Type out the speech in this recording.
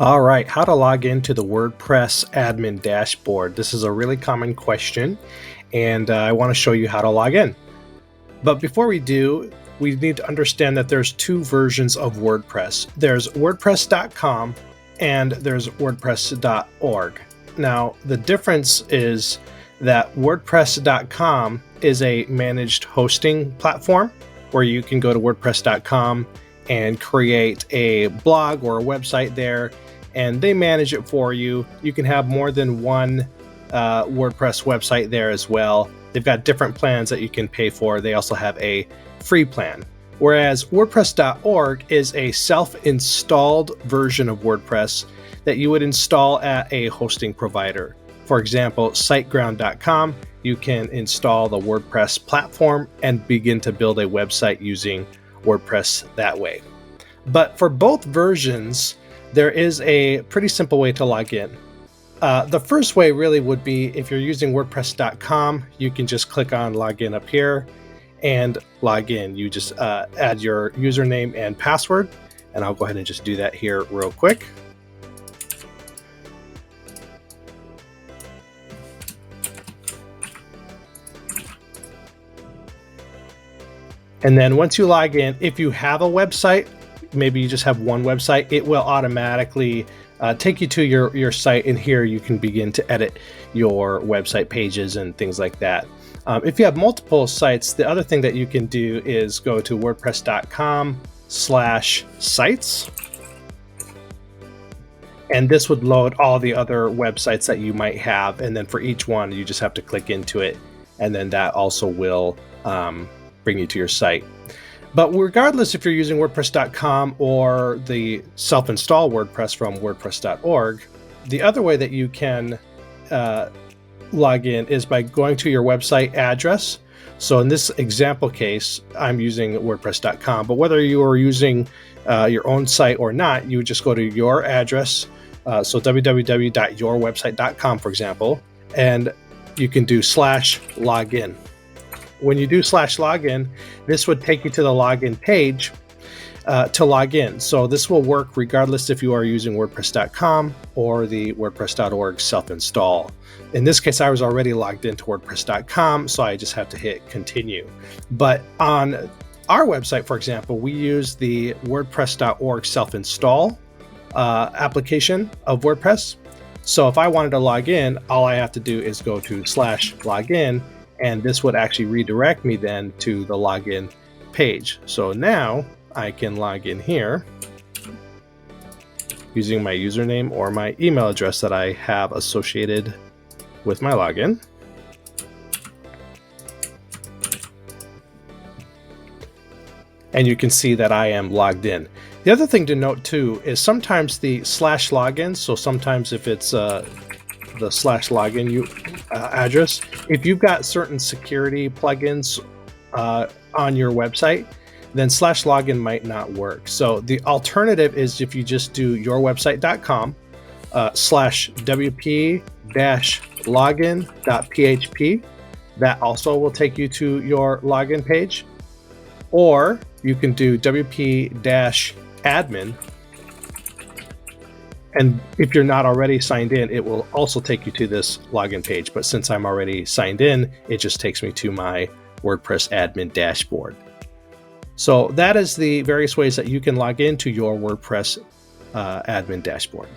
All right, how to log into the WordPress Admin Dashboard. This is a really common question, and I want to show you how to log in. But before we do, we need to understand that there's two versions of WordPress. There's WordPress.com and there's WordPress.org. Now, the difference is that WordPress.com is a managed hosting platform where you can go to WordPress.com and create a blog or a website there, and they manage it for you. You can have more than one WordPress website there as well. They've got different plans that you can pay for. They also have a free plan. Whereas WordPress.org is a self-installed version of WordPress that you would install at a hosting provider. For example, SiteGround.com, you can install the WordPress platform and begin to build a website using WordPress that way. But for both versions, there is a pretty simple way to log in. The first way really would be if you're using WordPress.com, you can just click on login up here and log in. You just add your username and password, and I'll go ahead and just do that here real quick. And then once you log in, if you have a website, maybe you just have one website, it will automatically take you to your site, and here you can begin to edit your website pages and things like that. If you have multiple sites, the other thing that you can do is go to WordPress.com/sites. And this would load all the other websites that you might have. And then for each one, you just have to click into it. And then that also will bring you to your site. But regardless if you're using WordPress.com or the self-install WordPress from WordPress.org, the other way that you can log in is by going to your website address. So in this example case, I'm using WordPress.com, but whether you are using your own site or not, you would just go to your address. So www.yourwebsite.com, for example, and you can do /login. When you do /login, this would take you to the login page to log in. So this will work regardless if you are using WordPress.com or the WordPress.org self-install. In this case, I was already logged into WordPress.com, so I just have to hit continue. But on our website, for example, we use the WordPress.org self-install application of WordPress. So if I wanted to log in, all I have to do is go to /login, and this would actually redirect me then to the login page. So now I can log in here using my username or my email address that I have associated with my login. And you can see that I am logged in. The other thing to note too is sometimes the /login, so sometimes if it's the /login address, if you've got certain security plugins on your website, then /login might not work. So the alternative is if you just do yourwebsite.com /wp-login.php, that also will take you to your login page. Or you can do wp-admin, and if you're not already signed in, it will also take you to this login page. But since I'm already signed in, it just takes me to my WordPress Admin Dashboard. So that is the various ways that you can log into your WordPress Admin Dashboard.